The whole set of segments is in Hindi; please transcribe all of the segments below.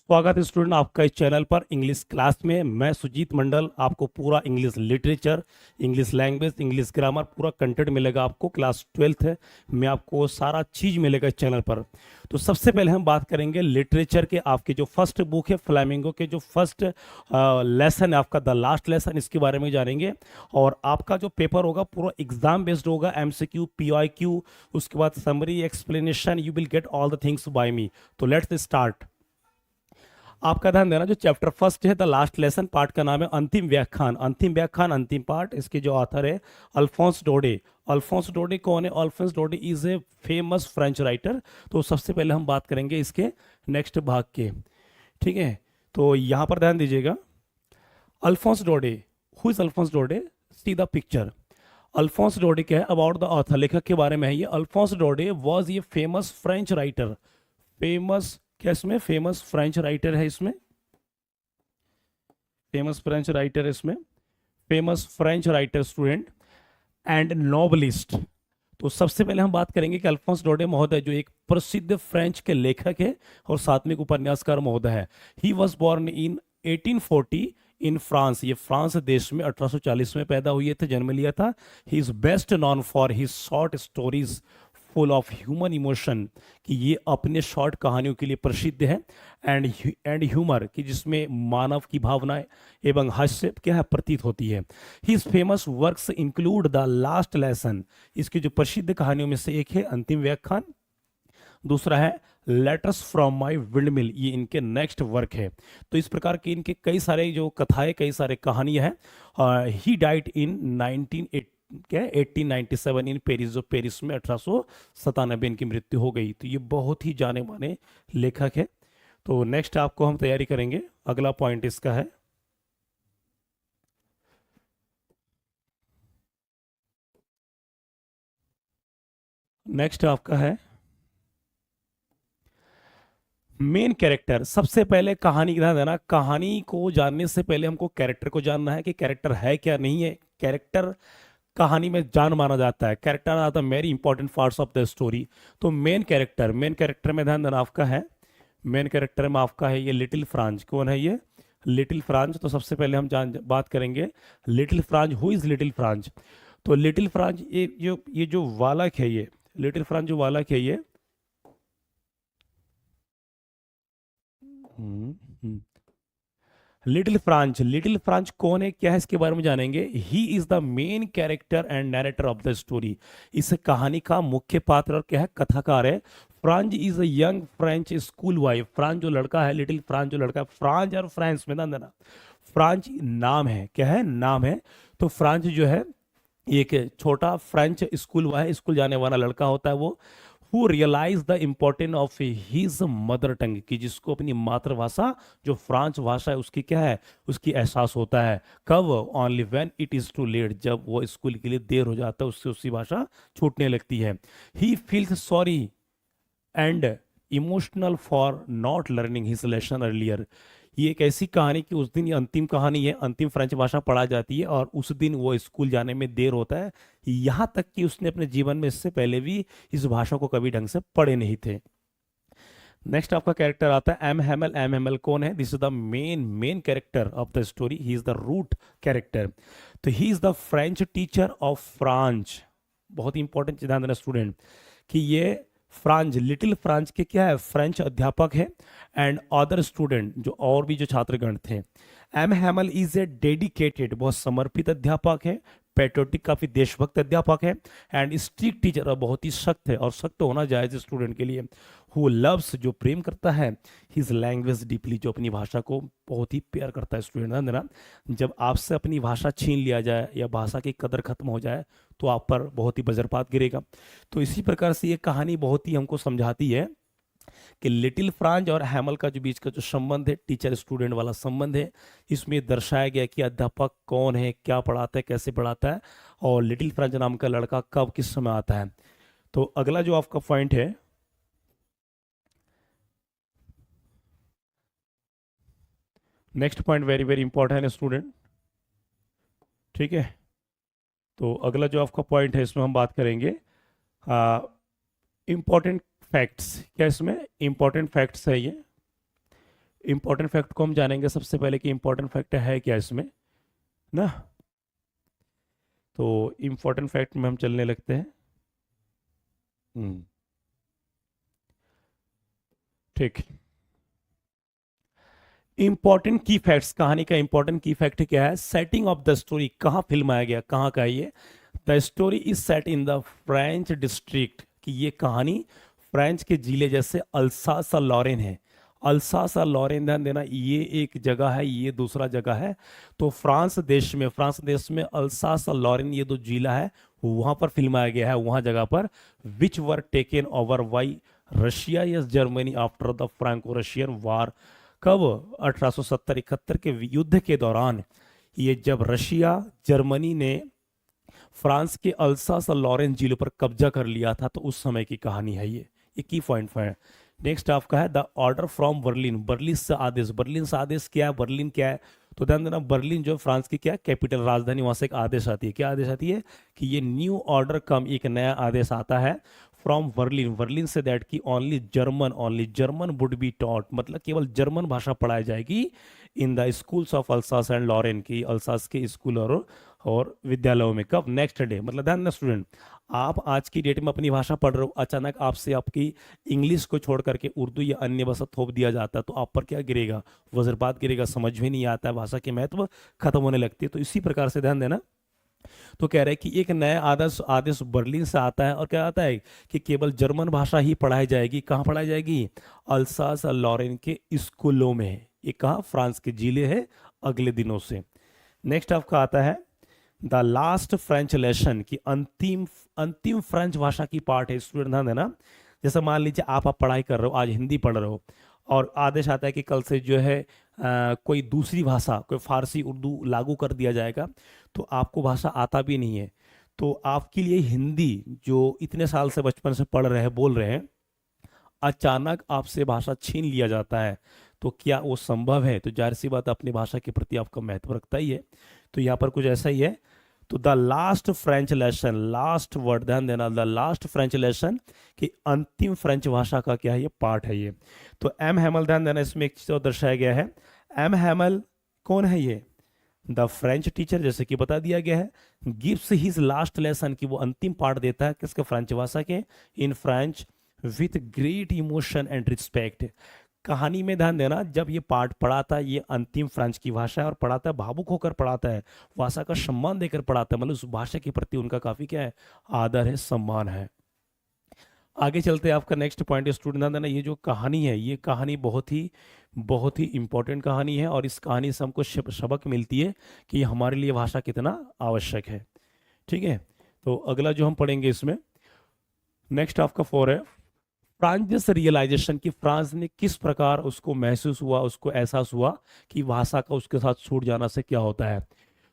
स्वागत है स्टूडेंट आपका इस चैनल पर इंग्लिश क्लास में। मैं सुजीत मंडल आपको पूरा English literature, English language, English grammar पूरा कंटेंट मिलेगा आपको। क्लास 12th है, मैं आपको सारा चीज़ मिलेगा इस चैनल पर। तो सबसे पहले हम बात करेंगे लिटरेचर के। आपकी जो फर्स्ट बुक है फ्लैमिंगो के जो फर्स्ट लेसन है आपका, द लास्ट लेसन, इसके बारे में जानेंगे। और आपका जो पेपर होगा पूरा एग्जाम बेस्ड होगा, MCQ PIQ, उसके बाद summary explanation, you will get all the things by me. तो लेट्स स्टार्ट। आपका ध्यान देना, जो चैप्टर फर्स्ट है द लास्ट लेसन, पार्ट का नाम है अंतिम व्याख्यान। अंतिम व्याख्यान, अंतिम पार्ट। इसके जो ऑथर है अल्फोंस डोडे। अल्फोंस डोडे कौन है? Alphonse Daudet is a famous French writer. तो सबसे पहले हम बात करेंगे इसके नेक्स्ट भाग के, ठीक है। तो यहाँ पर ध्यान दीजिएगा, Alphonse Daudet, who is Alphonse Daudet? See the picture. Alphonse Daudet क्या है? अबाउट द ऑथर, लेखक के बारे में है ये। अल्फोंस डोडे वॉज ये फेमस फ्रेंच राइटर। फेमस क्या इसमें? फेमस फ्रेंच राइटर है इसमें, फेमस फ्रेंच राइटर इसमें, famous French writer student and novelist. तो सबसे पहले हम बात करेंगे कि अल्फोंस डोडे महोदय जो एक प्रसिद्ध फ्रेंच के लेखक है और साथ में एक उपन्यासकार महोदय है। He was born in 1840 in France. ये फ्रांस देश में 1840 में पैदा हुए थे, जन्म लिया था। He is best non for his short stories full of human emotion, कि ये अपने शॉर्ट कहानियों के लिए प्रसिद्ध है। एंड ह्यूमर, कि जिसमें मानव की भावनाएं एवं हास्य क्या है प्रतीत होती है। His famous works include the last lesson, इसकी जो प्रसिद्ध कहानियों में से एक है अंतिम व्याख्यान। दूसरा है लेटर्स फ्रॉम माई विंडमिल, ये इनके नेक्स्ट वर्क है। तो इस प्रकार के इनके कई सारे जो कथाएं, कई सारे कहानियां हैं। He died in 1897 in Paris, जो पेरिस में 1897 इनकी मृत्यु हो गई। तो ये बहुत ही जाने माने लेखक है। तो नेक्स्ट आपको हम तैयारी करेंगे, अगला पॉइंट इसका है, नेक्स्ट आपका है मेन कैरेक्टर। सबसे पहले कहानी का ध्यान देना, कहानी को जानने से पहले हमको कैरेक्टर को जानना है कि कैरेक्टर है क्या नहीं है। कैरेक्टर कहानी में जान माना जाता है, character are the very important parts of the story. तो मेन कैरेक्टर, मेन कैरेक्टर में ध्यान देना आपका है, मेन कैरेक्टर में आपका है ये लिटिल फ्रांज। कौन है ये? Little Franz. तो सबसे पहले हम बात करेंगे little Franz. Who is little Franz? तो लिटिल फ्रांज ये जो बालक है, ये लिटिल फ्रांज जो बालक है ये, लिटिल फ्रांच, लिटिल फ्रांच कौन है, क्या है, इसके बारे में जानेंगे। ही is the main character and narrator of the story. इस कहानी का मुख्य पात्र और क्या है, कथाकार है। Franz is a young French school boy. Franz जो लड़का है, लिटिल फ्रांज जो लड़का है, फ्रांज और फ्रांस में ना देना, फ्रांज नाम है, क्या है, नाम है। तो फ्रांज जो है एक छोटा फ्रेंच स्कूल बॉय, स्कूल जाने वाला लड़का होता है वो, who realise the importance of his mother tongue, की जिसको अपनी मातृभाषा जो फ्रांच भाषा है उसकी क्या है, उसकी एहसास होता है। कब? Only when it is too late, जब वो स्कूल के लिए देर हो जाता है, उससे उसकी भाषा छूटने लगती है। He feels sorry and emotional for not learning his lesson earlier. ये एक ऐसी कहानी कि उस दिन, ये अंतिम कहानी है, अंतिम फ्रेंच भाषा पढ़ाई जाती है और उस दिन वो स्कूल जाने में देर होता है। यहाँ तक कि उसने अपने जीवन में इससे पहले भी इस भाषा को कभी ढंग से पढ़े नहीं थे। नेक्स्ट आपका कैरेक्टर आता है एम हेमल। एम हेमल कौन है? This is the main character of the story. He is the root character. तो he is the French teacher of France. बहुत इंपॉर्टेंट ध्यान देना स्टूडेंट, कि ये फ्रांज, लिटिल फ्रांज के क्या है, फ्रेंच अध्यापक है। एंड अदर स्टूडेंट, जो और भी जो छात्रगण थे। M Hamel is a dedicated, बहुत समर्पित अध्यापक है। पेट्रोटिक, काफी देशभक्त अध्यापक है। एंड स्ट्रिक्ट टीचर, बहुत ही सख्त है, और सख्त होना जायज स्टूडेंट के लिए। हु लव्स, जो प्रेम करता है। हिज लैंग्वेज डीपली, जो अपनी भाषा को बहुत ही प्यार करता है। स्टूडेंट ध्यान देना, जब आपसे अपनी भाषा छीन लिया जाए या भाषा की कदर खत्म हो जाए तो आप पर बहुत ही वज्रपात गिरेगा। तो इसी प्रकार से ये कहानी बहुत ही हमको समझाती है कि लिटिल फ्रांज और हैमल का जो बीच का जो संबंध है, टीचर स्टूडेंट वाला संबंध है, इसमें दर्शाया गया कि अध्यापक कौन है, क्या पढ़ाता है, कैसे पढ़ाता है, और लिटिल फ्रांज नाम का लड़का कब किस समय आता है। तो अगला जो आपका पॉइंट है, next point very very important है स्टूडेंट, ठीक है। तो अगला जो आपका पॉइंट है, इसमें हम बात करेंगे इंपॉर्टेंट फैक्ट्स। क्या इसमें इंपॉर्टेंट फैक्ट्स है ये? इंपॉर्टेंट फैक्ट को हम जानेंगे सबसे पहले कि इंपॉर्टेंट फैक्ट है क्या इसमें ना। तो इंपॉर्टेंट फैक्ट में हम चलने लगते हैं। हम्म, ठीक। इंपॉर्टेंट की फैक्ट्स, कहानी का इंपॉर्टेंट की फैक्ट क्या है? सेटिंग ऑफ द स्टोरी, कहाँ फिल्माया गया, कहाँ का है ये? The story is set in the French district, कि ये कहानी फ्रेंच के जिले जैसे अल्सास लॉरेन है। अल्सास लॉरेन, ध्यान देना, ये एक जगह है, ये दूसरा जगह है। तो फ्रांस देश में अल्सास लॉरेन ये दो जिला है, वहां पर फिल्माया गया है, वहां जगह पर। Which were taken over by Russia yes Germany after the Franco Russian war. कब? 1870-71 के युद्ध के दौरान, ये जब रशिया जर्मनी ने फ्रांस के अल्सास और लॉरेन जिलों पर कब्जा कर लिया था, तो उस समय की कहानी है ये की पॉइंट है। नेक्स्ट आपका है the order from Berlin, Berlin से आदेश। बर्लिन से आदेश क्या है? बर्लिन क्या है? तो ध्यान देना, बर्लिन जो फ्रांस की क्या है, कैपिटल, राजधानी, वहां से एक आदेश आती है। क्या आदेश आती है? कि ये न्यू ऑर्डर कम, एक नया आदेश आता है फ्रॉम बर्लिन, बर्लिन से, दैट की only German would be taught, मतलब केवल जर्मन भाषा पढ़ाई जाएगी in the schools of Alsace and Lorraine, की अल्सास के स्कूल और विद्यालयों में। कब? Next day. मतलब ध्यान देना स्टूडेंट, आप आज की डेट में अपनी भाषा पढ़ रहे हो, अचानक आपसे आपकी इंग्लिश को छोड़ करके उर्दू या अन्य भाषा थोप दिया जाता है, तो आप पर क्या गिरेगा? वज्रपात गिरेगा, समझ में नहीं आता है, भाषा के महत्व खत्म होने लगती है। तो इसी प्रकार से ध्यान देना, तो कह रहे हैं कि एक नया आदेश आदेश बर्लिन से आता है, और क्या आता है कि केवल जर्मन भाषा ही पढ़ाई जाएगी। कहाँ पढ़ाई जाएगी? अल्सास लॉरेन के स्कूलों में। ये कहाँ? फ्रांस के जिले है, अगले दिनों से। नेक्स्ट आपका आता है द लास्ट फ्रेंच लेसन, की अंतिम अंतिम फ्रेंच भाषा की पार्ट है। स्टूडेंट ध्यान देना, जैसे मान लीजिए आप पढ़ाई कर रहे हो, आज हिंदी पढ़ रहे हो, और आदेश आता है कि कल से जो है कोई दूसरी भाषा, कोई फारसी, उर्दू लागू कर दिया जाएगा, तो आपको भाषा आता भी नहीं है, तो आपके लिए हिंदी, जो इतने साल से बचपन से पढ़ रहे हैं, बोल रहे हैं, अचानक आपसे भाषा छीन लिया जाता है, तो क्या वो संभव है? तो जाहिर सी बात, अपनी भाषा के प्रति आपका महत्व रखता ही है। तो यहाँ पर कुछ ऐसा ही है। तो the last French lesson, last word ध्यान देना, द लास्ट फ्रेंच लेसन, कि अंतिम फ्रेंच भाषा का क्या है, ये पार्ट है ये। तो एम हैमल, ध्यान देना, इसमें एक चीज और दर्शाया गया है। एम हैमल कौन है? ये द फ्रेंच टीचर, जैसे कि बता दिया गया है, गिव्स हिज लास्ट लेसन, की वो अंतिम पाठ देता है किसके? फ्रेंच भाषा के, in French with great emotion and respect. कहानी में ध्यान देना, जब ये पाठ पढ़ाता है, ये अंतिम फ्रेंच की भाषा है, और पढ़ाता है भावुक होकर पढ़ाता है, भाषा का सम्मान देकर पढ़ाता है, मतलब उस भाषा के प्रति उनका काफी क्या है? आदर है, सम्मान है। आगे चलते हैं, आपका नेक्स्ट पॉइंट स्टूडेंट ध्यान देना, ये जो कहानी है, ये कहानी बहुत ही इंपॉर्टेंट कहानी है, और इस कहानी से हमको सबक मिलती है कि हमारे लिए भाषा कितना आवश्यक है। ठीक है, तो अगला जो हम पढ़ेंगे इसमें, नेक्स्ट आपका 4 है फ्रांस रियलाइजेशन, की फ्रांस ने किस प्रकार उसको महसूस हुआ, उसको एहसास हुआ कि भाषा का उसके साथ छूट जाना से क्या होता है।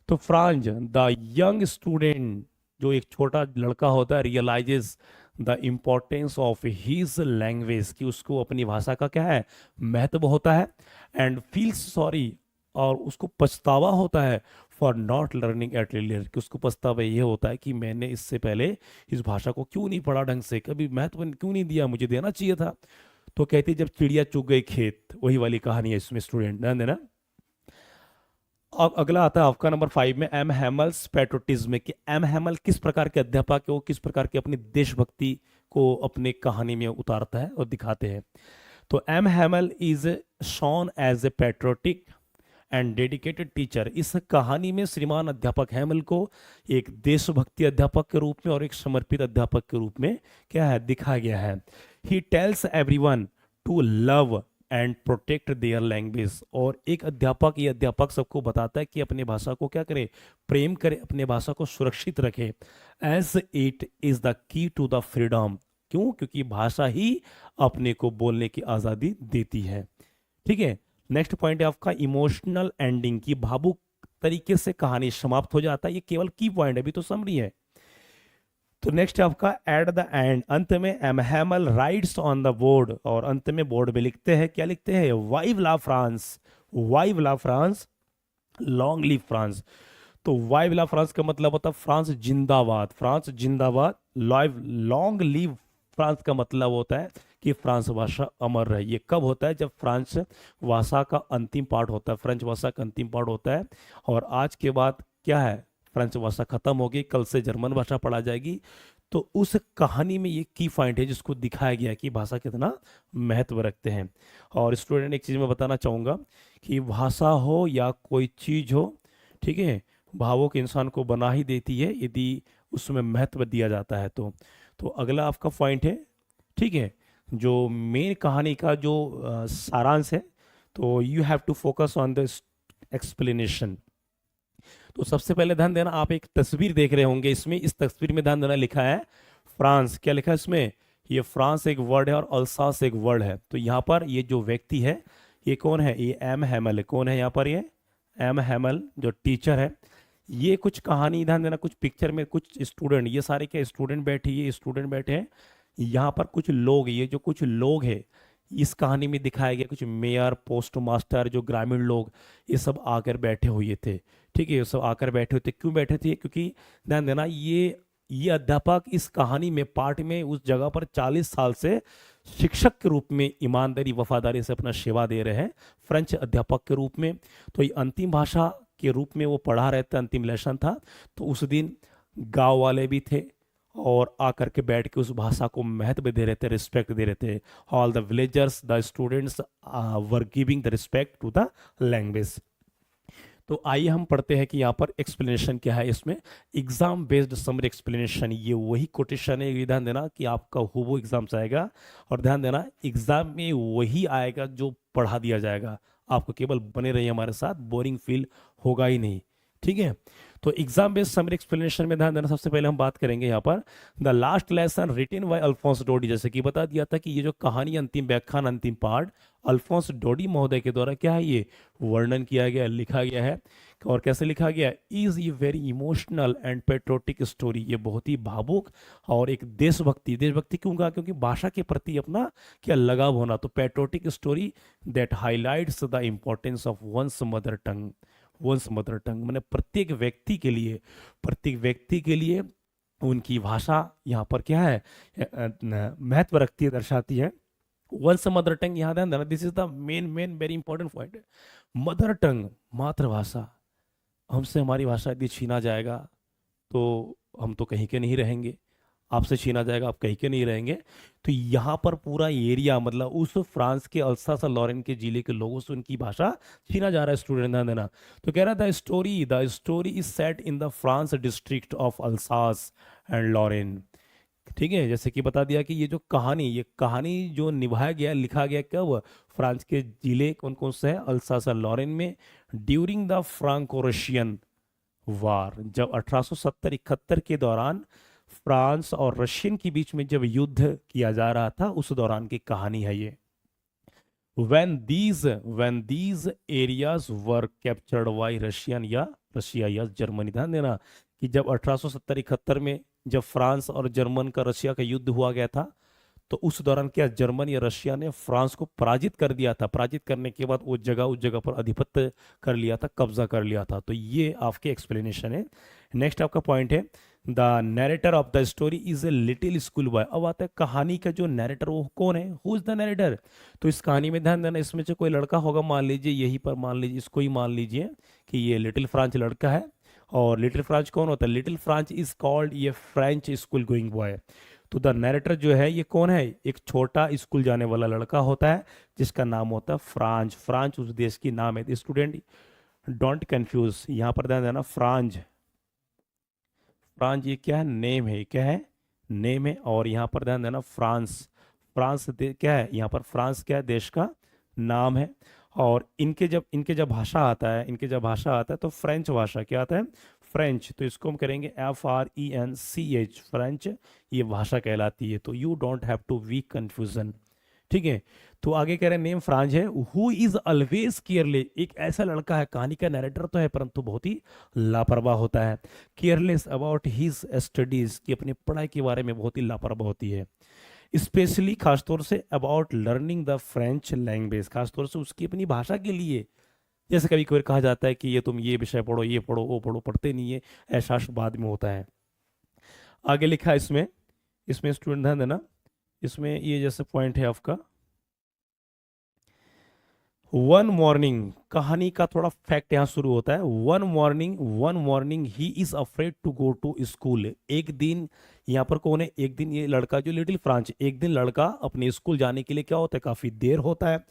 तो फ्रांस, द यंग स्टूडेंट, जो एक छोटा लड़का होता है, realises the importance of his language, कि उसको अपनी भाषा का क्या है? महत्व होता है। एंड फील्स सॉरी, और उसको पछतावा होता है, for not learning at earlier, कि उसको पछतावा ये होता है कि मैंने इससे पहले इस भाषा को क्यों नहीं पढ़ा ढंग से, कभी महत्व क्यों नहीं दिया, मुझे देना चाहिए था। तो कहती जब चिड़िया चुग गई खेत, वही वाली कहानी है इसमें स्टूडेंट, ध्यान देना। अब अगला आता है आपका नंबर 5 में, एम हैमल्स पैट्रोटिज्म, कि एम हैमल किस प्रकार के अध्यापक है, वो किस प्रकार की अपनी देशभक्ति को अपने कहानी में उतारता है और दिखाते हैं। तो M Hamel is shown as a patriotic and dedicated teacher. इस कहानी में श्रीमान अध्यापक हैमल को एक देशभक्ति अध्यापक के रूप में और एक समर्पित अध्यापक के रूप में क्या है? दिखाया गया है। He tells everyone to love and protect their language, और एक अध्यापक, ये अध्यापक सबको बताता है कि अपनी भाषा को क्या करे? प्रेम करे, अपने भाषा को सुरक्षित रखे। As it is the key to the freedom, क्यों? क्योंकि भाषा ही अपने को बोलने की आजादी देती है। ठीक है, नेक्स्ट पॉइंट है आपका इमोशनल एंडिंग, की भावुक तरीके से कहानी समाप्त हो जाता है। ये केवल की पॉइंट है, अभी तो समरी है। तो नेक्स्ट है आपका एट द एंड, अंत में M Hamel writes on the board, और अंत में बोर्ड में लिखते हैं, क्या लिखते हैं? वाइव la France, वाइव la France, long live France. तो वाइव ला फ्रांस का मतलब होता है फ्रांस जिंदाबाद, फ्रांस जिंदाबाद। लाइव लॉन्ग लिव फ्रांस का मतलब होता है कि फ्रांस भाषा अमर रहे। ये कब होता है? जब फ्रांस भाषा का अंतिम पार्ट होता है, फ्रेंच भाषा का अंतिम पार्ट होता है। और आज के बाद क्या है, फ्रेंच भाषा खत्म होगी, कल से जर्मन भाषा पढ़ा जाएगी। तो उस कहानी में ये की पॉइंट है जिसको दिखाया गया है कि भाषा कितना महत्व रखते हैं। और स्टूडेंट, एक चीज़ मैं बताना चाहूँगा कि भाषा हो या कोई चीज़ हो, ठीक है, भावों के इंसान को बना ही देती है यदि उसमें महत्व दिया जाता है। तो अगला आपका पॉइंट है, ठीक है, जो मेन कहानी का जो सारांश है, तो you have to focus on the explanation. तो सबसे पहले ध्यान देना, आप एक तस्वीर देख रहे होंगे, इसमें इस तस्वीर में ध्यान देना, लिखा है फ्रांस। क्या लिखा है इसमें? ये फ्रांस एक वर्ड है और अल्सास एक वर्ड है। तो यहाँ पर ये जो व्यक्ति है, ये कौन है? ये एम हैमल है। कौन है यहाँ पर? ये एम हैमल जो टीचर है। ये कुछ कहानी, ध्यान देना, कुछ पिक्चर में कुछ स्टूडेंट, ये सारे क्या स्टूडेंट बैठे, ये स्टूडेंट बैठे हैं। यहाँ पर कुछ लोग, ये जो कुछ लोग हैं इस कहानी में दिखाया गया, कुछ मेयर, पोस्ट मास्टर, जो ग्रामीण लोग, ये सब आकर बैठे हुए थे। ठीक है, ये सब आकर बैठे होते, क्यों बैठे थे? क्योंकि ध्यान देना, ये अध्यापक इस कहानी में पार्ट में उस जगह पर 40 साल से शिक्षक के रूप में ईमानदारी वफादारी से अपना सेवा दे रहे हैं, फ्रेंच अध्यापक के रूप में। तो ये अंतिम भाषा के रूप में वो पढ़ा रहे थे, अंतिम लेसन था। तो उस दिन गांव वाले भी थे और आकर के बैठ के उस भाषा को महत्व दे रहे थे, रिस्पेक्ट दे रहे थे। All the villagers, the students were giving the respect to the language. तो आइए हम पढ़ते हैं कि यहाँ पर एक्सप्लेनेशन क्या है। इसमें एग्जाम बेस्ड समरी एक्सप्लेनेशन, ये वही कोटेशन है, ये ध्यान देना कि आपका वो एग्जाम से आएगा। और ध्यान देना, एग्जाम में वही आएगा जो पढ़ा दिया जाएगा। आपको केवल बने रहिए हमारे साथ, बोरिंग फील होगा ही नहीं, ठीक है। तो एग्जाम बेस्ड समरी एक्सप्लेनेशन में ध्यान देना, सबसे पहले हम बात करेंगे यहाँ पर the last lesson written by Alphonse Daudet. जैसे कि बता दिया था कि ये जो कहानी अंतिम व्याख्यान, अंतिम पार्ट अल्फोंस डोडी महोदय के द्वारा क्या है, ये वर्णन किया गया, लिखा गया है। और कैसे लिखा गया? इज ये very emotional and patriotic story. ये बहुत ही भावुक और एक देशभक्ति, देशभक्ति क्यों कहा? क्योंकि भाषा के प्रति अपना क्या लगाव होना। तो patriotic story that highlights the importance of one's mother tongue. One's mother tongue मैंने प्रत्येक व्यक्ति के लिए, प्रत्येक व्यक्ति के लिए उनकी भाषा यहाँ पर क्या है, महत्व रखती है, दर्शाती है। वंस मदर टंग, यहाँ ध्यान देना, this is the main very important point. Mother tongue, मातृभाषा, हमसे हमारी भाषा यदि छीना जाएगा तो हम तो कहीं के नहीं रहेंगे, आपसे छीना जाएगा आप कहीं के नहीं रहेंगे। तो यहाँ पर पूरा एरिया, मतलब उस फ्रांस के अल्सास लॉरेन के जिले के लोगों से उनकी भाषा छीना जा रहा है। स्टूडेंट ध्यान देना, तो कह रहा था the story is set in the France district of Alsace and Lorraine. ठीक है, जैसे कि बता दिया कि ये कहानी जो निभाया गया, लिखा गया कब? फ्रांस के जिले कौन कौन से है? अल्सास लॉरेन में, ड्यूरिंग द फ्रांको रशियन वार। जब 1870-71 के दौरान फ्रांस और रशियन के बीच में जब युद्ध किया जा रहा था, उस दौरान की कहानी है ये। when these areas were captured by Russia या जर्मनी। ध्यान देना कि जब 1870-71 में जब फ्रांस और जर्मन का, रशिया का युद्ध हुआ गया था, तो उस दौरान क्या जर्मनी या रशिया ने फ्रांस को पराजित कर दिया था। पराजित करने के बाद उस जगह पर आधिपत्य कर लिया था, कब्जा कर लिया था। तो ये आपके एक्सप्लेनेशन है। नेक्स्ट आपका पॉइंट है the narrator of the story is a little school boy. अब आता है कहानी का जो नैरेटर, वो कौन है? Who is the narrator? तो इस कहानी में ध्यान देना, इसमें से कोई लड़का होगा, मान लीजिए यही पर, मान लीजिए इसको ही मान लीजिए कि ये लिटिल फ्रांच लड़का है। और लिटिल फ्रांच कौन होता है? लिटिल फ्रांच इज कॉल्ड ये फ्रेंच स्कूल गोइंग बॉय। तो द नैरेटर जो है ये कौन है? एक छोटा स्कूल जाने वाला लड़का होता है जिसका नाम होता है फ्रांच। फ्रांच उस देश की नाम है। स्टूडेंट डोंट कंफ्यूज, यहाँ पर ध्यान देना, फ्रांच, फ्रांच ये क्या है? नेम है। क्या है? नेम है। और यहाँ पर ध्यान देना, फ्रांस, फ्रांस क्या है? यहाँ पर फ्रांस क्या है? देश का नाम है। और इनके जब भाषा आता है, तो फ्रेंच भाषा क्या आता है? फ्रेंच। तो इसको हम करेंगे FRENCH, फ्रेंच ये भाषा कहलाती है। तो you don't have to we confusion, ठीक है। तो आगे कह रहे हैं नेम फ्रांच है। हु इज ऑलवेज केयरलेस, एक ऐसा लड़का है, कहानी का नैरेटर तो है परंतु बहुत ही लापरवाह होता है। केयरलेस अबाउट हिज स्टडीज, की अपनी पढ़ाई के बारे में बहुत ही लापरवाह होती है। स्पेशली खासतौर say about learning the French language, खासतौर से उसकी अपनी भाषा के लिए। जैसे कभी कभी कहा जाता है कि ये तुम ये विषय पढ़ो, ये पढ़ो, वो पढ़ो, पढ़ते नहीं है, एहसास बाद में होता है। आगे लिखा है इसमें स्टूडेंट ध्यान देना, इसमें ये जैसे पॉइंट है आपका, वन मॉर्निंग, कहानी का थोड़ा फैक्ट यहाँ शुरू होता है। One morning he is afraid to go to school. एक दिन, यहाँ पर कौन है, एक दिन ये लड़का जो लिटिल फ्रांच, एक दिन लड़का अपने स्कूल जाने के लिए क्या होता है, काफी देर होता है।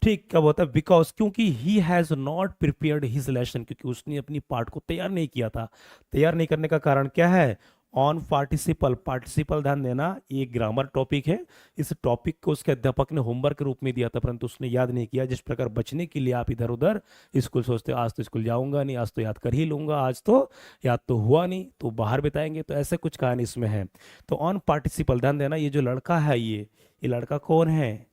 ठीक, कब होता है, बिकॉज क्योंकि he has not prepared his lesson, क्योंकि उसने अपनी पार्ट को तैयार नहीं किया था। तैयार नहीं करने का कारण क्या है, ऑन पार्टिसिपल। पार्टिसिपल ध्यान देना, ये ग्रामर टॉपिक है। इस टॉपिक को उसके अध्यापक ने होमवर्क के रूप में दिया था, परंतु उसने याद नहीं किया। जिस प्रकार बचने के लिए आप इधर उधर स्कूल सोचते हो, आज तो स्कूल जाऊंगा नहीं, आज तो याद कर ही लूंगा, आज तो याद तो हुआ नहीं, तो बाहर बिताएंगे, तो ऐसे कुछ कहानी इसमें है। तो ऑन पार्टिसिपल ध्यान देना, ये जो लड़का है, ये लड़का कौन है,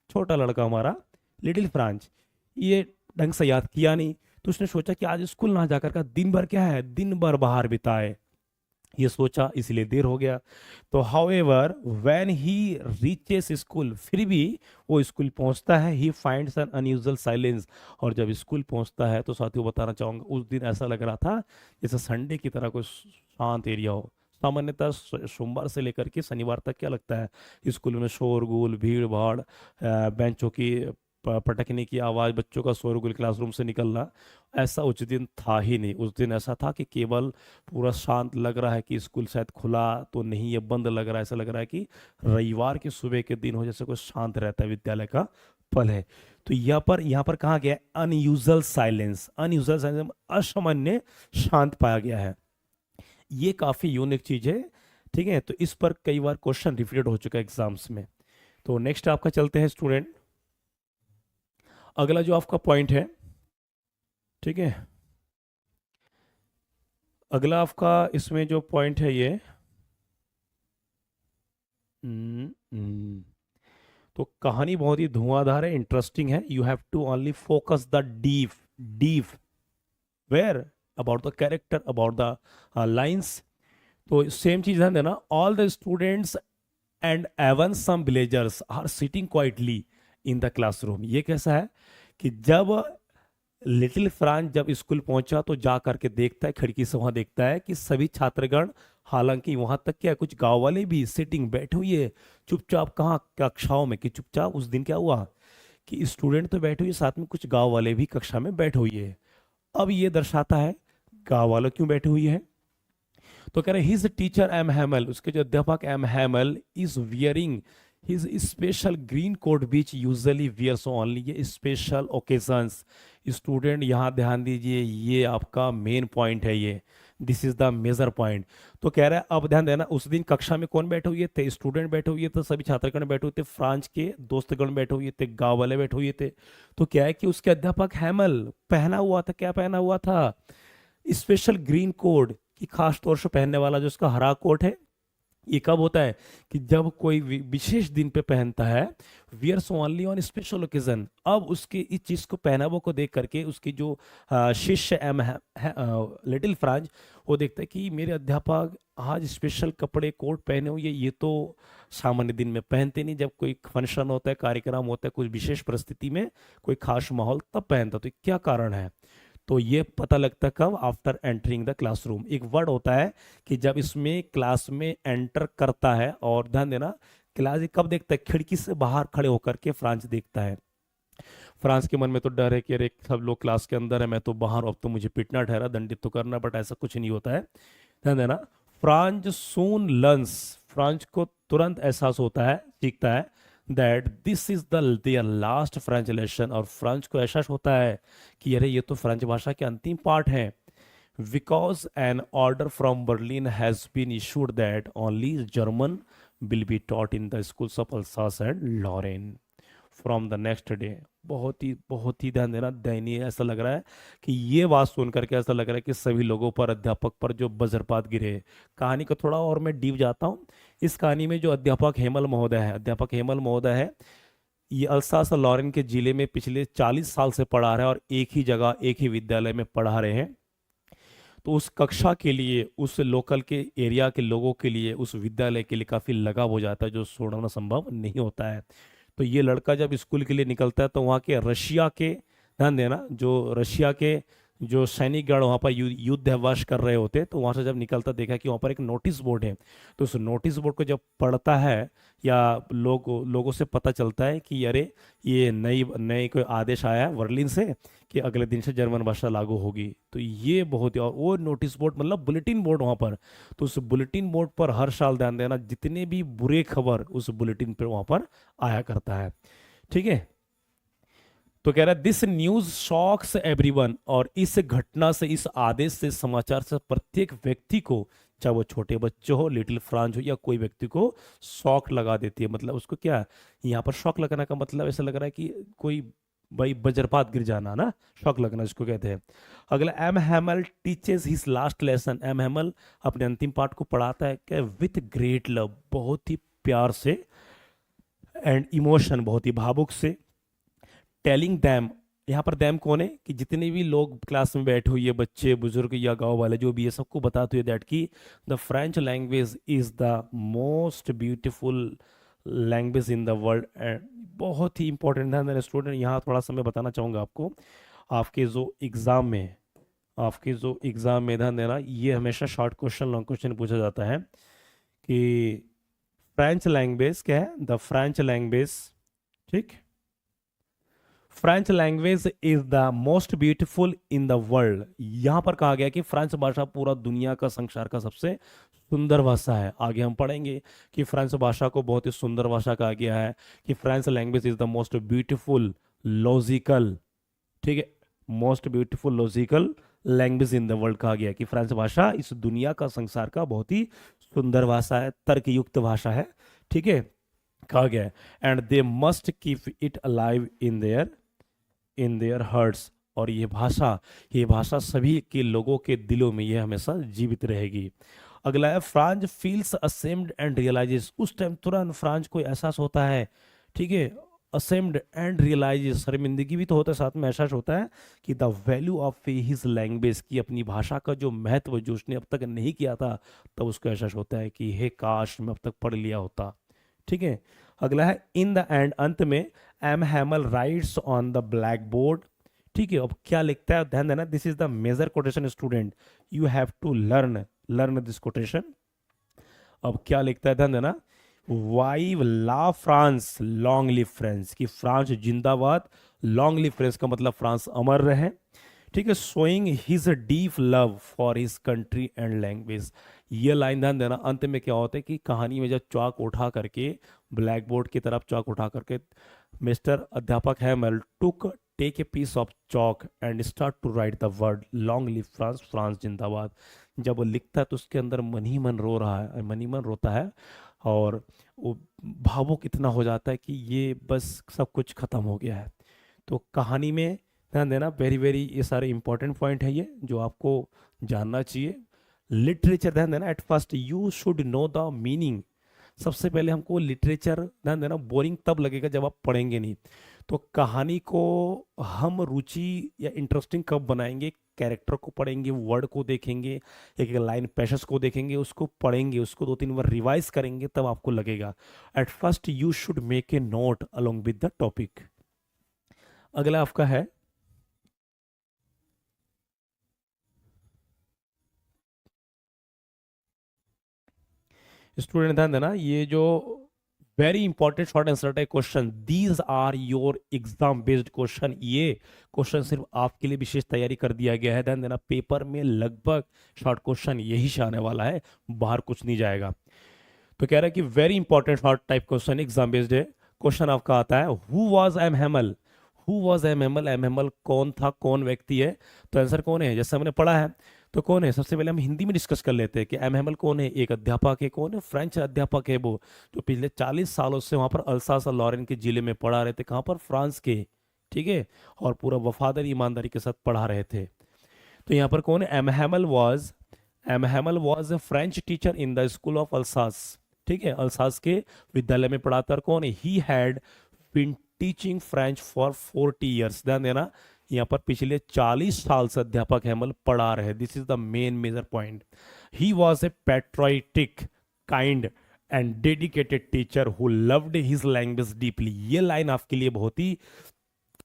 छोटा लड़का हमारा लिटिल फ्रांच, ये ढंग से याद किया नहीं, तो उसने सोचा कि आज स्कूल ना जाकर का दिन भर क्या है, दिन भर बाहर बिताए, ये सोचा, इसलिए देर हो गया। तो however when he reaches school, फिर भी वो स्कूल पहुंचता है, he finds N unusual silence. और जब स्कूल पहुंचता है तो साथियों बताना चाहूंगा, उस दिन ऐसा लग रहा था जैसे संडे की तरह कोई शांत एरिया हो। सामान्यतः सोमवार से लेकर के शनिवार तक क्या लगता है, स्कूल में शोरगुल, भीड़ भाड़, बेंचों की पटकने की आवाज़, बच्चों का शोरगुल, क्लासरूम से निकलना, ऐसा उस दिन था ही नहीं। उस दिन ऐसा था कि केवल पूरा शांत लग रहा है कि स्कूल शायद खुला तो नहीं, ये बंद लग रहा है, ऐसा लग रहा है कि रविवार के सुबह के दिन हो, जैसे कोई शांत रहता है, विद्यालय का पल है। तो यहाँ पर कहा गया अनयूजुअल साइलेंस, अनयूजुअल साइलेंस, असामान्य शांत पाया गया है। ये काफी यूनिक चीज है। ठीक है, तो इस पर कई बार क्वेश्चन रिपीटेड हो चुका है एग्जाम्स में। तो नेक्स्ट आपका चलते हैं स्टूडेंट, अगला जो आपका पॉइंट है, ठीक है, अगला आपका इसमें जो पॉइंट है ये, हम्म, हम्म, तो कहानी बहुत ही धुआंधार है, इंटरेस्टिंग है। You have to only focus the deep, deep where about the character, about the lines. तो सेम चीज ध्यान देना, all the students and even some villagers are sitting quietly in the classroom. ये कैसा है कि जब लिटिल फ्रांस जब स्कूल पहुंचा तो जा करके देखता है, खिड़की से वहां देखता है कि सभी छात्रगण, हालांकि वहां तक क्या कुछ गांव वाले भी सिटिंग बैठे हुए है चुपचाप, कहाँ, कक्षाओं में, कि चुपचाप। उस दिन क्या हुआ कि स्टूडेंट तो बैठे हुए, साथ में कुछ गांव वाले भी कक्षा में बैठे हुए है। अब ये दर्शाता है गांव वाले क्यों बैठे हुए हैं। तो कह रहे हिज टीचर एम हैमल, उसके जो अध्यापक M Hamel is wearing his special green coat which usually wears only, ये स्पेशल ओकेजन्स। स्टूडेंट यहाँ ध्यान दीजिए, ये आपका मेन पॉइंट है, ये this is the major point. तो कह रहा है, अब ध्यान देना, उस दिन कक्षा में कौन बैठे हुए थे, स्टूडेंट बैठे हुए थे, सभी छात्रगण बैठे हुए थे, फ्रांस के दोस्तगण बैठे हुए थे, गांव वाले बैठे हुए थे। तो क्या है कि उसके अध्यापक हैमल पहना हुआ था, क्या पहना हुआ था, स्पेशल ग्रीन कोड, कि खास तौर से पहनने वाला जो उसका हरा कोट है। ये कब होता है कि जब कोई विशेष दिन पे पहनता है, wears only on special occasion. अब उसके इस चीज को, पहनावों को देख करके उसकी जो शिष्य एम है, लिटिल फ्रांस, वो देखता है कि मेरे अध्यापक आज स्पेशल कपड़े कोट पहने हुए, ये तो सामान्य दिन में पहनते नहीं, जब कोई फंक्शन होता है, कार्यक्रम होता है, कुछ विशेष परिस्थिति में, कोई खास माहौल, तब पहनता। तो क्या कारण है, तो ये पता लगता है कब, आफ्टर एंटरिंग द क्लासरूम। एक वर्ड होता है कि जब इसमें क्लास में एंटर करता है, और ध्यान देना, क्लास कब देखता है, खिड़की से बाहर खड़े होकर के फ्रांस देखता है। फ्रांस के मन में तो डर है कि अरे सब लोग क्लास के अंदर है, मैं तो बाहर, अब तो मुझे पिटना ठहरा, दंडित तो करना, बट ऐसा कुछ नहीं होता है। ध्यान देना, फ्रांस सून लर्न्स, फ्रांस को तुरंत एहसास होता है, सीखता है that this is the their last French lesson, और फ्रेंच को एहसास होता है कि अरे ये तो फ्रेंच भाषा के अंतिम पार्ट है। Because an order from Berlin has been issued that only German will be taught in the schools of Alsace and Lorraine from the next day. बहुत ही ध्यान देना, दयनीय ऐसा लग रहा है कि ये बात सुन करके ऐसा लग रहा है कि सभी लोगों पर, अध्यापक पर जो वज्रपात गिरे। कहानी को थोड़ा और मैं डीप जाता हूँ। इस कहानी में जो अध्यापक हेमल महोदय है, अध्यापक हेमल महोदय है, ये अल्सास और लॉरेन के जिले में पिछले 40 साल से पढ़ा रहे हैं, और एक ही जगह, एक ही विद्यालय में पढ़ा रहे हैं। तो उस कक्षा के लिए, उस लोकल के एरिया के लोगों के लिए, उस विद्यालय के लिए काफी लगाव हो जाता है, जो छोड़ना संभव नहीं होता है। तो ये लड़का जब स्कूल के लिए निकलता है, तो वहाँ के रशिया के, ध्यान देना, जो रशिया के जो सैनिकगण वहाँ पर युद्धवास कर रहे होते, तो वहाँ से जब निकलता देखा कि वहाँ पर एक नोटिस बोर्ड है। तो उस नोटिस बोर्ड को जब पढ़ता है या लोगों से पता चलता है कि अरे ये नई नई कोई आदेश आया है बर्लिन से कि अगले दिन से जर्मन भाषा लागू होगी। तो ये बहुत ही, और वो नोटिस बोर्ड मतलब बुलेटिन बोर्ड वहाँ पर, तो उस बुलेटिन बोर्ड पर हर साल ध्यान देना जितने भी बुरे खबर उस बुलेटिन पर वहाँ पर आया करता है। ठीक है। तो कह रहा है दिस न्यूज शॉक्स एवरीवन, और इस घटना से, इस आदेश से, समाचार से प्रत्येक व्यक्ति को, चाहे वो छोटे बच्चे हो, लिटिल फ्रांस हो, या कोई व्यक्ति को शॉक लगा देती है। मतलब उसको क्या, यहाँ पर शॉक लगाने का मतलब ऐसा लग रहा है कि कोई भाई वज्रपात गिर जाना ना, शॉक लगना जिसको कहते हैं। अगला, M Hamel teaches his last lesson. M Hamel अपने अंतिम पाठ को पढ़ाता है क्या, विथ ग्रेट लव, बहुत ही प्यार से, एंड इमोशन, बहुत ही भावुक से, टेलिंग दैम, यहाँ पर दैम कौन है कि जितने भी लोग क्लास में बैठे हुए, बच्चे, बुजुर्ग या गांव वाले जो भी है, सबको बताते हुए दैट की the French language is the most beautiful language in the world. And बहुत ही इंपॉर्टेंट है मेरे स्टूडेंट, यहाँ थोड़ा सा मैं बताना चाहूँगा आपको। आपके जो एग्ज़ाम में, आपके जो एग्ज़ाम में ध्यान देना, ये हमेशा शॉर्ट क्वेश्चन लॉन्ग क्वेश्चन पूछा जाता है कि फ्रेंच लैंग्वेज क्या है, द फ्रेंच लैंग्वेज, ठीक, French language is the most beautiful in the world. यहां पर कहा गया कि फ्रेंच भाषा पूरा दुनिया का, संसार का सबसे सुंदर भाषा है। आगे हम पढ़ेंगे कि फ्रेंच भाषा को बहुत ही सुंदर भाषा कहा गया है, कि French language is the most beautiful logical, ठीक है, most beautiful logical language in the world कहा गया कि फ्रेंच भाषा इस दुनिया का, संसार का बहुत ही सुंदर भाषा है, तर्कयुक्त भाषा है। ठीक है, कहा गया है, and they must keep it alive in their hearts, और ये भाषा सभी के लोगों के दिलों में ये हमेशा जीवित रहेगी। अगला है, Franz feels ashamed and realises. उस टाइम तुरंत फ्रांस को एहसास होता है, ठीक है, असेम्ड एंड रियलाइजेस, शर्मिंदगी भी तो होता है, साथ में एहसास होता है कि the value of his language, की अपनी भाषा का जो महत्व जो उसने अब तक नहीं किया था, तब उसको एहसास होता है कि हे काश मैं अब तक पढ़ लिया होता। ठीक है। अगला है, इन द एंड, अंत में, M Hamel writes on the blackboard. ठीक है, अब क्या लिखता है ध्यान देना, this is the major quotation student, you have to learn this quotation. अब क्या लिखता है ध्यान देना, vive la France long live France, कि फ्रांस जिंदाबाद, लॉन्ग लिव फ्रांस का मतलब फ्रांस अमर रहे। ठीक है, showing his deep love for his country and language. ये लाइन ध्यान देना, अंत में क्या होता है कि कहानी में जब चौक उठा करके, ब्लैक बोर्ड की तरफ चौक उठा करके, मिस्टर अध्यापक Hamel take a piece of chalk and start to write the word long live France, France जिंदाबाद। जब वो लिखता है तो उसके अंदर मन ही मन रो रहा है, मन ही मन रोता है, और वो भावुक इतना हो जाता है कि ये बस सब कुछ खत्म हो गया है। तो कहानी में ध्यान देना, वेरी वेरी, ये सारे इंपॉर्टेंट पॉइंट है ये जो आपको जानना चाहिए। लिटरेचर ध्यान देना, eight first you should know the meaning. सबसे पहले हमको लिटरेचर ध्यान देना, बोरिंग तब लगेगा जब आप पढ़ेंगे नहीं। तो कहानी को हम रुचि या इंटरेस्टिंग कब बनाएंगे, कैरेक्टर को पढ़ेंगे, वर्ड को देखेंगे, एक एक लाइन पैसेज को देखेंगे, उसको पढ़ेंगे, उसको दो तीन बार रिवाइज करेंगे, तब आपको लगेगा। At first you should make a note along with the topic. अगला आपका है, स्टूडेंट ध्यान देना, ये जो very important short answer type question, these are your exam based question. ये क्वेश्चन सिर्फ आपके लिए विशेष तैयारी कर दिया गया है। ध्यान देना, पेपर में लगभग शॉर्ट क्वेश्चन यही से आने वाला है, बाहर कुछ नहीं जाएगा। तो कह रहा है कि very important short type question, exam based है। क्वेश्चन आपका आता है, who was M Hamel, who was M Hamel, M Hamel कौन था, कौन व्यक्ति है। तो आंसर कौन है, जैसे हमने पढ़ा है, तो कौन है, सबसे पहले हम हिंदी में डिस्कस कर लेते हैं कि एम हैमल कौन है। एक अध्यापक है, कौन है, फ्रेंच अध्यापक है वो, जो पिछले 40 सालों से वहां पर अल्सास और लॉरेन के जिले में पढ़ा रहे थे, कहाँ पर, फ्रांस के। ठीक है, और पूरा वफादारी ईमानदारी के साथ पढ़ा रहे थे। तो यहाँ पर कौन है, M Hamel was a French teacher in the school of Alsace. ठीक है, अल्सास के विद्यालय में पढ़ाता। और कौन है, he had been teaching French for 40 years. ध्यान देना, यहाँ पर पिछले 40 साल से अध्यापक हैमल पढ़ा रहे। This is the main major point. He was a patriotic, kind and dedicated teacher who loved his language deeply. ये लाइन आपके लिए बहुत ही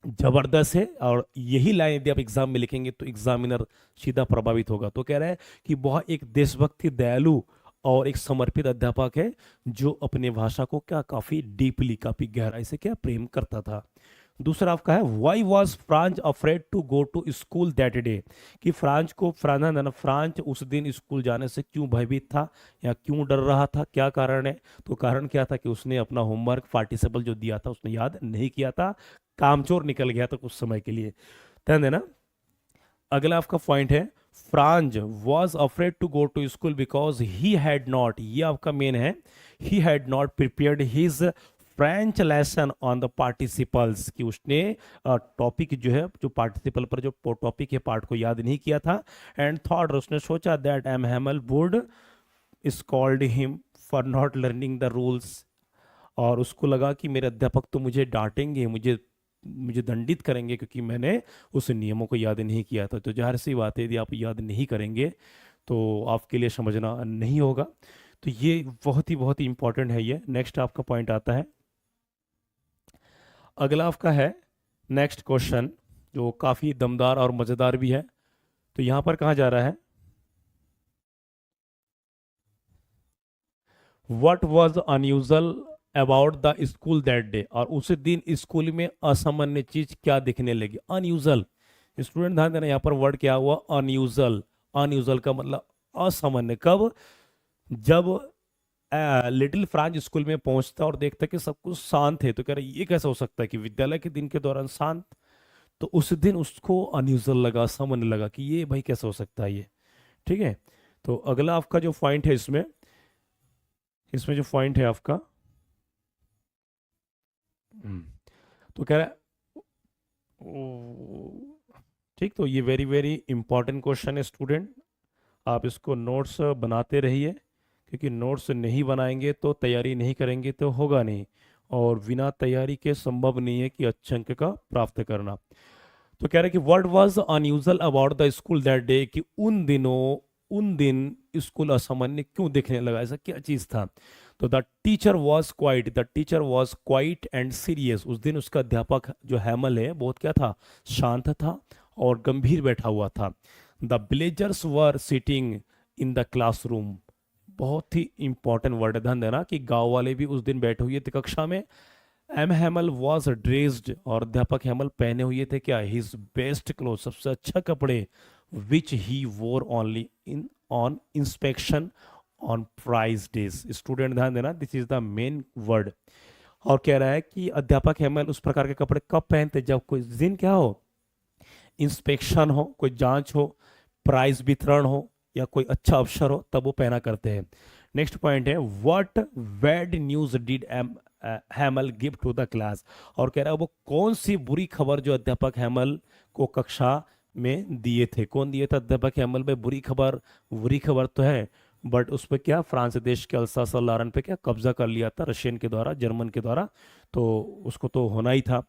जबरदस्त है। और यही लाइन यदि आप एग्जाम में लिखेंगे तो एग्जामिनर सीधा प्रभावित होगा। तो कह रहा है कि वह एक देशभक्ति, दयालु और एक समर्पित अध्यापक है जो अपने भाषा को क्या काफी डीपली, काफी गहराई से क्या प्रेम करता था। दूसरा आपका है why was Franz afraid to go to school that day, कि फ्रांच उस दिन स्कूल जाने से क्यों भयभीत था या क्यों डर रहा था, क्या कारण है। तो कारण क्या था कि उसने अपना होमवर्क पार्टिसिपल जो दिया था उसने याद नहीं किया था, कामचोर निकल गया था कुछ समय के लिए। ध्यान देना। अगला आपका पॉइंट है Franz was afraid to go to school because he had not, ये आपका मेन है, he had not prepared his French lesson on the participles, कि उसने टॉपिक जो है, जो पार्टिसिपल पर जो टॉपिक है पार्ट को याद नहीं किया था। एंड थॉट, उसने सोचा that M Hamel would scold him for not learning the rules, और उसको लगा कि मेरे अध्यापक तो मुझे डांटेंगे, मुझे मुझे दंडित करेंगे क्योंकि मैंने उस नियमों को याद नहीं किया था। तो जाहिर सी बात है यदि आप याद नहीं करेंगे तो आपके लिए समझना नहीं होगा। तो ये बहुत ही इंपॉर्टेंट है। ये नेक्स्ट आपका पॉइंट आता है। अगला आपका है नेक्स्ट क्वेश्चन जो काफ़ी दमदार और मज़ेदार भी है। तो यहाँ पर कहा जा रहा है what was unusual about the school that day, और उस दिन स्कूल में असामान्य चीज क्या दिखने लगी। अनयूजल, स्टूडेंट ध्यान देना, यहाँ पर वर्ड क्या हुआ, अनयूजल। अनयूजल का मतलब असामान्य। कब? जब लिटिल फ्रांस स्कूल में पहुंचता और देखता कि सब कुछ शांत है, तो कह रहा ये कैसा हो सकता है कि विद्यालय के दिन के दौरान शांत। तो उस दिन उसको अनयूजल लगा, असामान्य लगा कि ये भाई कैसा हो सकता है ये। ठीक है। तो अगला आपका जो पॉइंट है इसमें, इसमें जो पॉइंट है आपका, हम्म, तो कह रहा है ठीक। तो ये वेरी वेरी इंपॉर्टेंट क्वेश्चन है स्टूडेंट, आप इसको नोट्स बनाते रहिए, क्योंकि नोट्स नहीं बनाएंगे तो तैयारी नहीं करेंगे तो होगा नहीं, और बिना तैयारी के संभव नहीं है कि अच्छे अंक का प्राप्त करना। तो कह रहे कि what was unusual about the school that day, कि उन दिनों, उन दिन स्कूल असामान्य क्यों दिखने लगा, ऐसा क्या चीज था। तो the teacher was quiet and serious, उस दिन उसका अध्यापक जो हैमल है बहुत क्या था, शांत था और गंभीर बैठा हुआ था। The villagers were sitting in the classroom, बहुत ही इंपॉर्टेंट वर्ड, ध्यान देना कि गांव वाले भी उस दिन बैठे हुए थे कक्षा में। एम हैमल वॉज ड्रेस्ड, और अध्यापक हैमल पहने हुए थे क्या, हिज बेस्ट क्लोथ, सबसे अच्छा कपड़े, which he wore only in on inspection on prize days. Student ध्यान देना, this is the main word. और कह रहा है कि अध्यापक हैमल उस प्रकार के कपड़े कब पहनते, जब कोई दिन क्या हो, इंस्पेक्शन हो, कोई जांच हो, प्राइज वितरण हो, या कोई अच्छा अवसर हो, तब वो पहना करते हैं। नेक्स्ट पॉइंट है what bad news did Hamel give to the class, और कह रहा है वो कौन सी बुरी खबर जो अध्यापक हैमल को कक्षा में दिए थे, कौन दिए थे अध्यापक हैमल में बुरी खबर। बुरी खबर तो है, बट उस पर क्या, फ्रांस देश के अल्सास और लॉरेन पे क्या कब्जा कर लिया था रशियन के द्वारा, जर्मन के द्वारा, तो उसको तो होना ही था।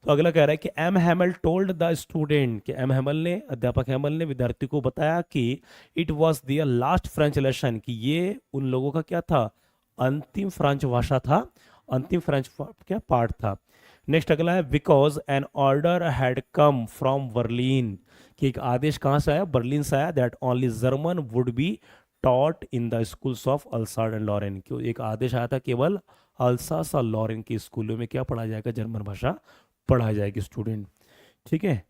तो अगला कह रहा है कि M Hamel told the student, कि एम हैमल ने, अध्यापक हैमल ने विद्यार्थी को बताया कि it was their last French lesson, कि ये उन लोगों का क्या था, अंतिम फ्रेंच भाषा था, अंतिम फ्रेंच क्या पार्ट था। नेक्स्ट अगला है because an order had come from Berlin, कि एक आदेश कहाँ से आया, बर्लिन से आया, that only German would be taught in the schools of Alsace and Lorraine, क्यों एक आदेश आया था केवल अल्सास और लॉरेन के स्कूलों में क्या पढ़ा जाएगा, जर्मन भाषा पढ़ाई जाएगी स्टूडेंट। ठीक है।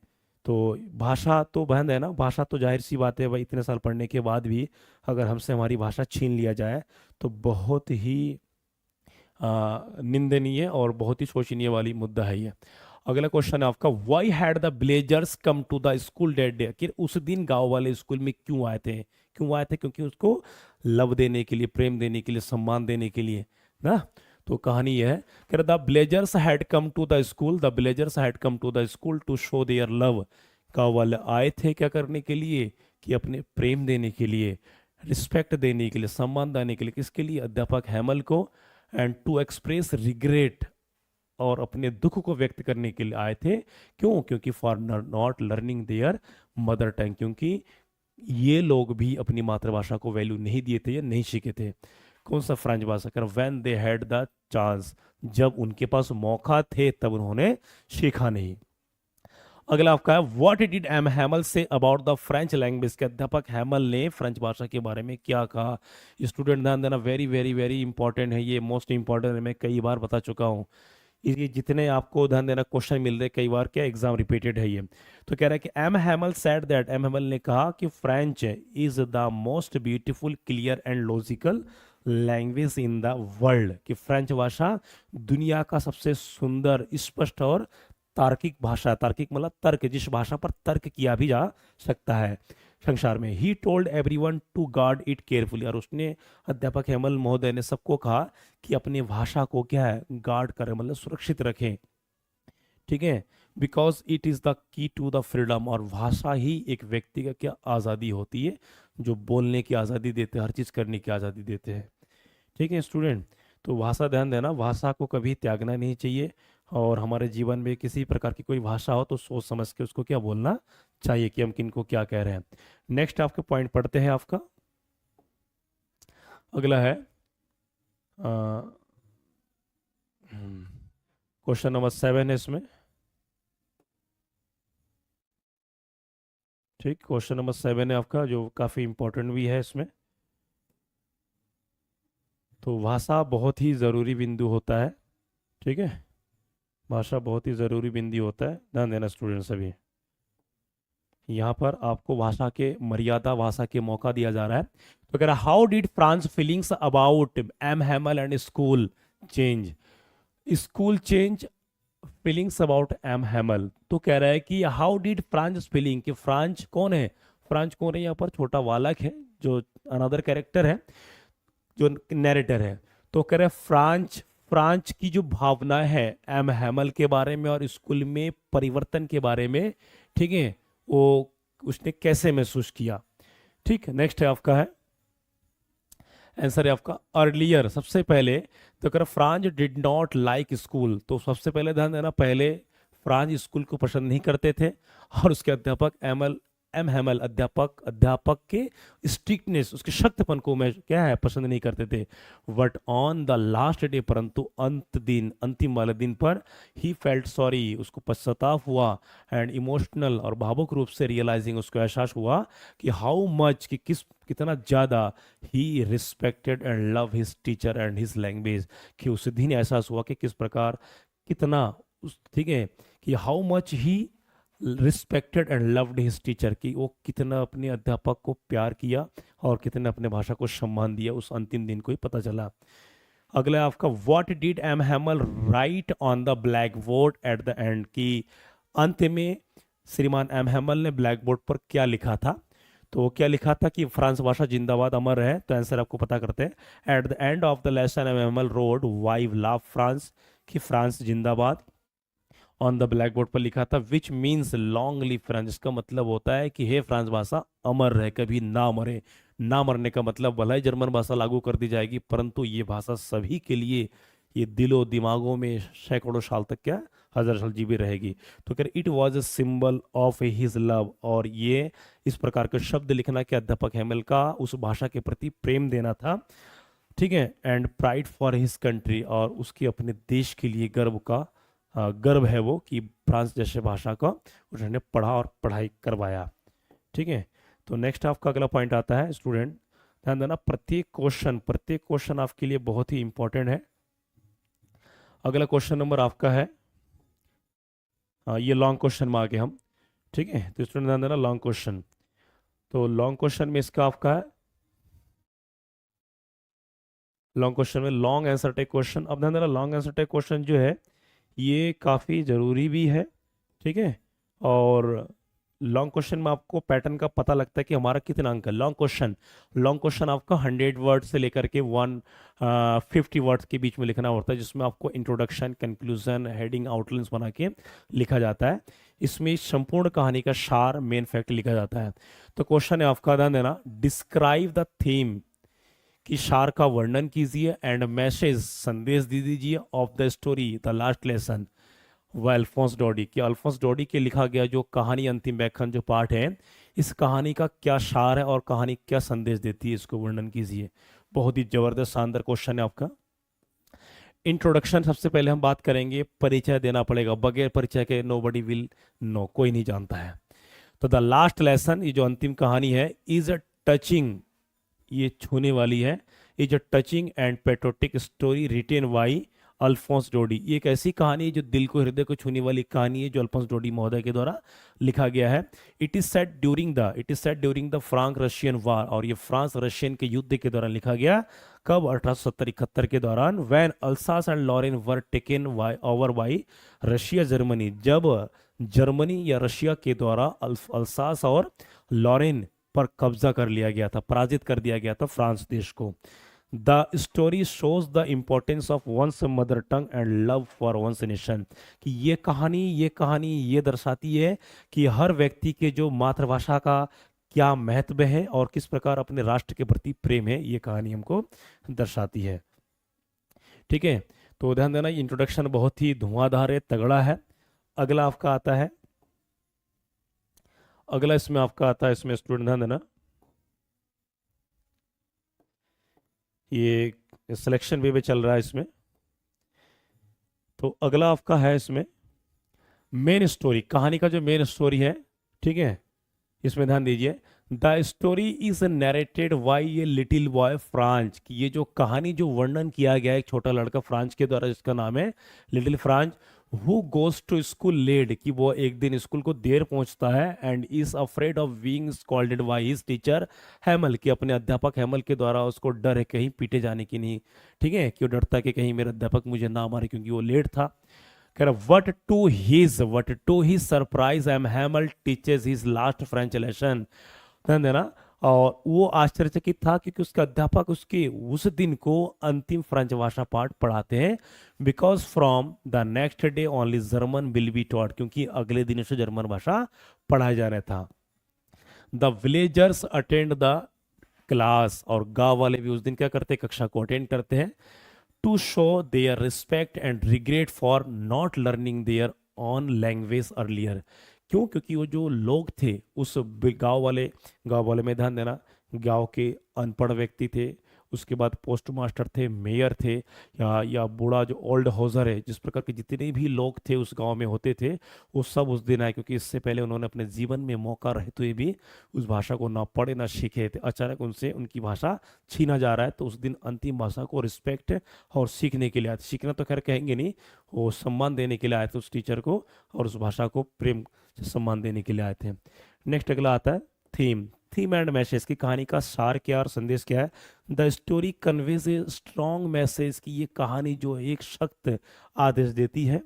तो भाषा तो बहन है ना, भाषा तो जाहिर सी बात है भाई, इतने साल पढ़ने के बाद भी अगर हमसे हमारी भाषा छीन लिया जाए तो बहुत ही निंदनीय और बहुत ही शोचनीय वाली मुद्दा है ये। अगला क्वेश्चन है आपका why had the villagers come to the school that day, कि उस दिन गांव वाले स्कूल में क्यों आए थे, क्यों आए थे, क्योंकि उसको लव देने के लिए, प्रेम देने के लिए, सम्मान देने के लिए ना। तो कहानी यह है कि the villagers had come to the school, the villagers had come to the school to show their love, गांव वाले आए थे क्या करने के लिए, कि अपने प्रेम देने के लिए, रिस्पेक्ट देने के लिए, सम्मान देने के लिए, किसके लिए, अध्यापक हैमल को। एंड टू एक्सप्रेस रिग्रेट, और अपने दुख को व्यक्त करने के लिए आए थे, क्यों, क्योंकि for not learning there mother tongue, क्योंकि ये लोग भी अपनी मातृभाषा को वैल्यू नहीं दिए थे या नहीं सीखे थे। कौन सा फ्रेंच भाषा कर, when they had the chance, जब उनके पास मौका थे तब उन्होंने सीखा नहीं। अगला आपका है what did M हैमल say about the French language, के अध्यापक हैमल ने फ्रेंच भाषा के बारे में क्या कहा। स्टूडेंट ध्यान देना, वेरी वेरी वेरी इंपॉर्टेंट है ये, मोस्ट इंपॉर्टेंट है, मैं कई बार बता चुका हूँ। ये जितने आपको ध्यान देना क्वेश्चन मिल रहे कई बार, क्या एग्जाम रिपीटेड है ये। तो कह रहा है कि M Hamel said that, M Hamel ने कहा कि French is the most beautiful clear and logical language in the world, कि फ्रेंच भाषा दुनिया का सबसे सुंदर, स्पष्ट और तार्किक भाषा, तार्किक मतलब तर्क, जिस भाषा पर तर्क किया भी जा सकता है संसार में। He told everyone to guard it carefully, और उसने, अध्यापक हेमल महोदय ने सबको कहा कि अपनी भाषा को क्या है, गार्ड करें, मतलब सुरक्षित रखें, ठीक है। Because it is the key to the freedom, और भाषा ही एक व्यक्ति का क्या आज़ादी होती है, जो बोलने की आज़ादी देते हैं, हर चीज़ करने की आज़ादी देते हैं, ठीक है स्टूडेंट। तो भाषा, ध्यान देना, भाषा को कभी त्यागना नहीं चाहिए, और हमारे जीवन में किसी प्रकार की कोई भाषा हो तो सोच समझ के उसको क्या बोलना चाहिए कि हम किनको क्या कह रहे हैं। नेक्स्ट आपके पॉइंट पढ़ते हैं आपका, अगला है क्वेश्चन नंबर 7 है इसमें, ठीक। क्वेश्चन नंबर 7 है आपका, जो काफ़ी इंपॉर्टेंट भी है इसमें। तो भाषा बहुत ही ज़रूरी बिंदु होता है, ठीक है, भाषा बहुत ही ज़रूरी बिंदु होता है, ध्यान देना स्टूडेंट सभी। यहाँ पर आपको भाषा के मर्यादा, भाषा के मौका दिया जा रहा है। तो कह रहा है how did Franz feelings about M Hamel and school change, school change feelings about M Hamel. तो कह रहा है कि हाउ डिड फ्रांस फीलिंग, कि फ्रांच कौन है, फ्रांच कौन है, यहाँ पर छोटा बालक है जो अनदर कैरेक्टर है, जो नैरेटर है। तो कह रहे हैं फ्रांच, फ्रांच की जो भावना है एम हैमल के बारे में और स्कूल में परिवर्तन के बारे में, ठीक है, वो उसने कैसे महसूस किया, ठीक। नेक्स्ट है आपका है, आंसर है आपका अर्लियर, सबसे पहले। तो अगर French did not like school, तो सबसे पहले ध्यान देना, पहले फ्रांच स्कूल को पसंद नहीं करते थे, और उसके अध्यापक एम हैमल, अध्यापक के स्ट्रिक्टनेस, उसके सख्तपन को मैं क्या है पसंद नहीं करते थे। But on the last day, परंतु अंतिम वाले दिन पर, ही फेल्ट सॉरी, उसको पश्चाताप हुआ, एंड इमोशनल, और भावुक रूप से रियलाइजिंग, उसको एहसास हुआ कि हाउ मच, कि कितना ज़्यादा ही respected and love his teacher and his language, कि उस दिन एहसास हुआ कि किस प्रकार, कितना उस, ठीक है, कि how much he respected and loved his teacher, की वो कितना अपने अध्यापक को प्यार किया और कितना अपने भाषा को सम्मान दिया, उस अंतिम दिन को ही पता चला। अगला आपका what did M Hamel write on the blackboard at the end, की अंत में श्रीमान एम हैमल ने ब्लैक बोर्ड पर क्या लिखा था। तो क्या लिखा था कि फ्रांस भाषा जिंदाबाद अमर है। तो आंसर आपको पता करते हैं, at the end of the lesson M Hamel wrote vive la France, कि फ्रांस जिंदाबाद ऑन द ब्लैक बोर्ड पर लिखा था, which means long live France, इसका मतलब होता है कि हे फ्रांस भाषा अमर रहे, कभी ना मरे। ना मरने का मतलब, भला ही जर्मन भाषा लागू कर दी जाएगी, परंतु ये भाषा सभी के लिए, ये दिलो दिमागों में सैकड़ों साल तक, क्या हजार साल जीवी रहेगी। तो कह it was a symbol of his love, और ये इस प्रकार के शब्द लिखना कि अध्यापक हेमल का उस भाषा के प्रति प्रेम देना था, ठीक है, and pride for his country, और उसकी अपने देश के लिए गर्व का गर्व है वो, कि फ्रांस जैसे भाषा का उन्होंने पढ़ा और पढ़ाई करवाया, ठीक है। तो नेक्स्ट आपका अगला पॉइंट आता है स्टूडेंट, ध्यान देना, प्रत्येक क्वेश्चन आपके लिए बहुत ही इंपॉर्टेंट है। अगला क्वेश्चन नंबर आपका है, ये लॉन्ग क्वेश्चन में आ गए हम, ठीक है। तो स्टूडेंट ध्यान देना, लॉन्ग क्वेश्चन, तो लॉन्ग क्वेश्चन में इसका आपका है, लॉन्ग क्वेश्चन में लॉन्ग आंसर टेक क्वेश्चन। अब ध्यान देना, लॉन्ग आंसर टेक क्वेश्चन जो है ये काफ़ी ज़रूरी भी है, ठीक है। और लॉन्ग क्वेश्चन में आपको पैटर्न का पता लगता है कि हमारा कितना अंक है। लॉन्ग क्वेश्चन आपका 100 वर्ड से लेकर के 150 वर्ड्स के बीच में लिखना होता है, जिसमें आपको इंट्रोडक्शन, कंक्लूजन, हेडिंग, आउटलाइंस बना के लिखा जाता है। इसमें संपूर्ण कहानी का सार, मेन फैक्ट लिखा जाता है। तो क्वेश्चन है आपका, ध्यान देना, डिस्क्राइब द थीम, कि सार का वर्णन कीजिए, एंड मैसेज, संदेश दे दीजिए, of the story the last lesson व अल्फोंस डॉडी, कि अल्फोंस डॉडी के लिखा गया जो कहानी अंतिम व्याख्यान जो पाठ है, इस कहानी का क्या सार है और कहानी क्या संदेश देती है, इसको वर्णन कीजिए। बहुत ही जबरदस्त शानदार क्वेश्चन है आपका। इंट्रोडक्शन सबसे पहले हम बात करेंगे, परिचय देना पड़ेगा, बगैर परिचय के नोबडी विल नो, कोई नहीं जानता है। तो द लास्ट लेसन, ये जो अंतिम कहानी है, इज अ टचिंग, ये छूने वाली है, is a touching and patriotic story written by Alphonse Daudet. ये एक ऐसी कहानी है जो दिल को, हृदय को छूने वाली कहानी है, जो अल्फोंस डोडी महोदय के द्वारा लिखा गया है। It is set during the Franco Russian war, और ये फ्रांस रशियन के युद्ध के दौरान लिखा गया। कब? 1870-71 के दौरान, when Alsace and Lorraine were taken over by Russia Germany, जब जर्मनी या रशिया के द्वारा अल्सास और लॉरेन पर कब्जा कर लिया गया था, पराजित कर दिया गया था फ्रांस देश को। The story shows the importance of one's mother tongue and love for one's nation, कि ये कहानी ये दर्शाती है कि हर व्यक्ति के जो मातृभाषा का क्या महत्व है और किस प्रकार अपने राष्ट्र के प्रति प्रेम है, ये कहानी हमको दर्शाती है। ठीक है, तो ध्यान देना, इंट्रोडक्शन बहुत ही धुआंधार है, तगड़ा है। अगला आपका आता है, अगला इसमें आपका आता है, इसमें स्टूडेंट ध्यान देना, ये सिलेक्शन वे पे चल रहा है इसमें। तो अगला आपका है इसमें मेन स्टोरी, कहानी का जो मेन स्टोरी है, ठीक है, इसमें ध्यान दीजिए। The story is narrated by a little boy French, कि ये जो कहानी, जो वर्णन किया गया है एक छोटा लड़का फ्रांच के द्वारा, जिसका नाम है little Franz, who goes to school late, कि वो एक दिन स्कूल को देर पहुंचता है, and is afraid of being scolded by his teacher Hamel, कि अपने अध्यापक हैमल के द्वारा उसको डर है कहीं पीटे जाने की नहीं, ठीक है, कि वो डरता है कि कहीं मेरा अध्यापक मुझे ना मारे क्योंकि वो लेट था। कह रहा what to his surprise M Hamel teaches his last French lesson, ध्यान देना। और वो आश्चर्यचकित था क्योंकि उसका अध्यापक उसके उस दिन को अंतिम फ्रेंच भाषा पाठ पढ़ाते हैं, because from the next day only German will be taught, क्योंकि अगले दिन से जर्मन भाषा पढ़ाया जाना था। The villagers attend the class, और गांव वाले भी उस दिन क्या करते हैं, कक्षा को अटेंड करते हैं। To show their respect and regret for not learning their own language earlier, क्यों? क्योंकि वो जो लोग थे उस गांव वाले में ध्यान देना, गांव के अनपढ़ व्यक्ति थे, उसके बाद पोस्ट मास्टर थे, मेयर थे, या बूढ़ा जो ओल्ड हाउसर है, जिस प्रकार के जितने भी लोग थे उस गांव में होते थे, वो सब उस दिन आए, क्योंकि इससे पहले उन्होंने अपने जीवन में मौका रहते हुए भी उस भाषा को ना पढ़े ना सीखे थे। अचानक उनसे उनकी भाषा छीना जा रहा है, तो उस दिन अंतिम भाषा को रिस्पेक्ट और सीखने के लिए आए थे। सीखना तो खैर कहेंगे नहीं, वो सम्मान देने के लिए आए थे उस टीचर को, और उस भाषा को प्रेम से सम्मान देने के लिए आए थे। नेक्स्ट अगला आता है थीम एंड मैसेज, की कहानी का सार क्या और संदेश क्या है। The story conveys a strong message, की ये कहानी जो एक सख्त आदेश देती है,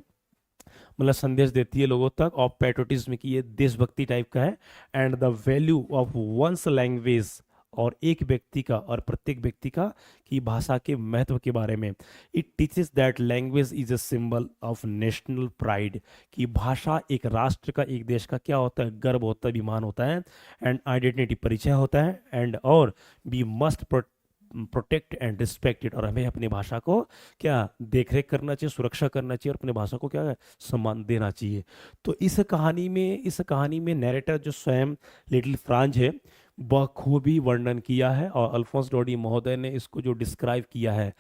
मतलब संदेश देती है लोगों तक, ऑफ पैट्रोटिज्म, की ये देशभक्ति टाइप का है, and the value of one's language, और एक व्यक्ति का और प्रत्येक व्यक्ति का की भाषा के महत्व के बारे में। It teaches that language is a symbol of national pride, कि भाषा एक राष्ट्र का, एक देश का क्या होता है, गर्व होता है, अभिमान होता है, एंड आइडेंटिटी, परिचय होता है, एंड और we must protect and respected, और हमें अपनी भाषा को क्या देखरेख करना चाहिए, सुरक्षा करना चाहिए, और अपनी भाषा को क्या है, सम्मान देना चाहिए। तो इस कहानी में नैरेटर जो स्वयं लिटिल फ्रांज है, बखूबी वर्णन किया है, और अल्फोंस डोडी महोदय ने इसको जो डिस्क्राइब किया है,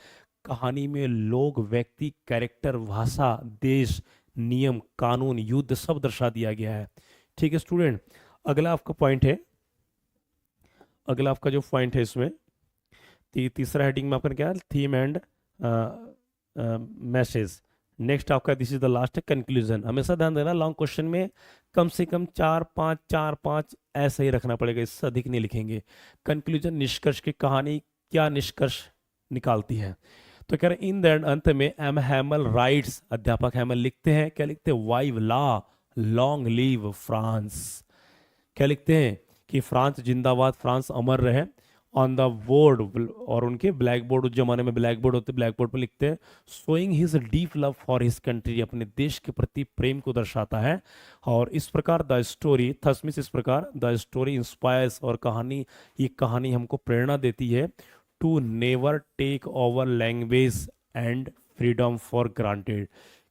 कहानी में लोग, व्यक्ति, कैरेक्टर, भाषा, देश, नियम, कानून, युद्ध सब दर्शा दिया गया है। ठीक है स्टूडेंट, अगला आपका पॉइंट है, अगला आपका जो पॉइंट है इसमें तीसरा हेडिंग में आपका क्या है, थीम एंड मैसेज। नेक्स्ट आपका this is the last conclusion. हमेशा ध्यान देना, लॉन्ग क्वेश्चन में कम से कम 4-5 ऐसे ही रखना पड़ेगा, इससे अधिक नहीं लिखेंगे। कंक्लूजन, निष्कर्ष, की कहानी क्या निष्कर्ष निकालती है। तो कह रहे इन द एंड, अंत में, एम हैमल राइट्स, अध्यापक हैमल लिखते हैं, क्या लिखते हैं, वाइव ला लॉन्ग लीव फ्रांस, क्या लिखते हैं कि फ्रांस जिंदाबाद, फ्रांस अमर रहे। ऑन द बोर्ड, और उनके ब्लैक बोर्ड, उस जमाने में ब्लैक बोर्ड होते, ब्लैक बोर्ड पर लिखते हैं, showing his deep love for his country, अपने देश के प्रति प्रेम को दर्शाता है। और इस प्रकार द स्टोरी थस मीन्स, इस प्रकार द स्टोरी इंस्पायर्स, और ये कहानी हमको प्रेरणा देती है, to never take over language and freedom for granted,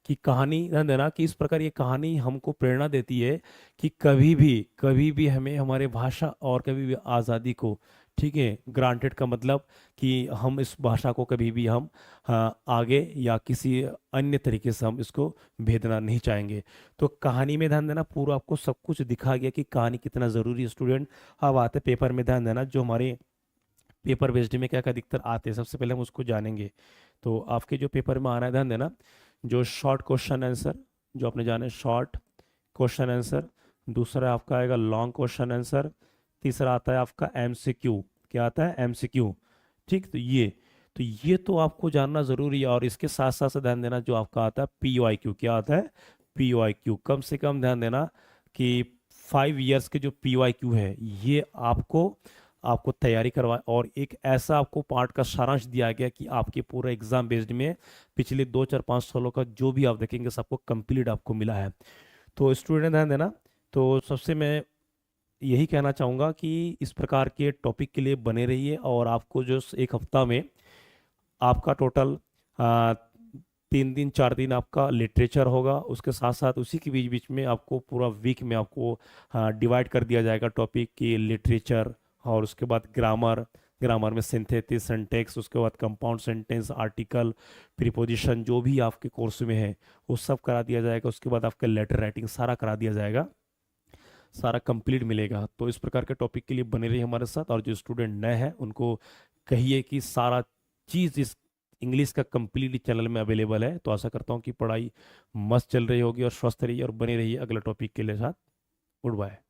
कि कहानी ध्यान देना, कि इस प्रकार ये कहानी हमको प्रेरणा देती है कि कभी भी हमें हमारे भाषा और कभी भी आज़ादी को, ठीक है। ग्रांटेड का मतलब कि हम इस भाषा को कभी भी हम आगे या किसी अन्य तरीके से हम इसको भेदना नहीं चाहेंगे। तो कहानी में ध्यान देना, पूरा आपको सब कुछ दिखा गया कि कहानी कितना ज़रूरी है स्टूडेंट। अब आते पेपर में ध्यान देना, जो हमारे पेपर बेस्ड में क्या क्या दिक्कत आते हैं सबसे पहले हम उसको जानेंगे। तो आपके जो पेपर में आना है ध्यान देना, जो शॉर्ट क्वेश्चन आंसर जो आपने जाने शॉर्ट क्वेश्चन आंसर, दूसरा आपका आएगा लॉन्ग क्वेश्चन आंसर, तीसरा आता है आपका एमसीक्यू। क्या आता है? एमसीक्यू। ठीक, तो ये तो आपको जानना जरूरी है। और इसके साथ साथ से ध्यान देना जो आपका आता है पीओआईक्यू। क्या आता है? पीओआईक्यू। कम से कम ध्यान देना कि 5 इयर्स के जो पीओआईक्यू है ये आपको आपको तैयारी करवा, और एक ऐसा आपको पार्ट का सारांश दिया गया कि आपके पूरा एग्जाम बेस्ड में पिछले 2 4 5 सालों का जो भी आप देखेंगे सबको कंप्लीट आपको मिला है। तो स्टूडेंट ध्यान देना। तो सबसे मैं यही कहना चाहूँगा कि इस प्रकार के टॉपिक के लिए बने रहिए, और आपको जो एक हफ्ता में आपका टोटल 3 दिन 4 दिन आपका लिटरेचर होगा, उसके साथ साथ उसी के बीच बीच में आपको पूरा वीक में आपको डिवाइड कर दिया जाएगा टॉपिक की लिटरेचर, और उसके बाद ग्रामर, ग्रामर में सिंथेसिस, सिंटेक्स, उसके बाद कंपाउंड सेंटेंस, आर्टिकल, प्रीपोजिशन, जो भी आपके कोर्स में है वो सब करा दिया जाएगा। उसके बाद आपका लेटर राइटिंग सारा करा दिया जाएगा, सारा कंप्लीट मिलेगा। तो इस प्रकार के टॉपिक के लिए बने रहिए हमारे साथ। और जो स्टूडेंट नए हैं उनको कहिए कि सारा चीज़ इस इंग्लिश का कंप्लीट चैनल में अवेलेबल है। तो आशा करता हूँ कि पढ़ाई मस्त चल रही होगी और स्वस्थ रहिए और बने रहिए अगला टॉपिक के लिए साथ। Good bye.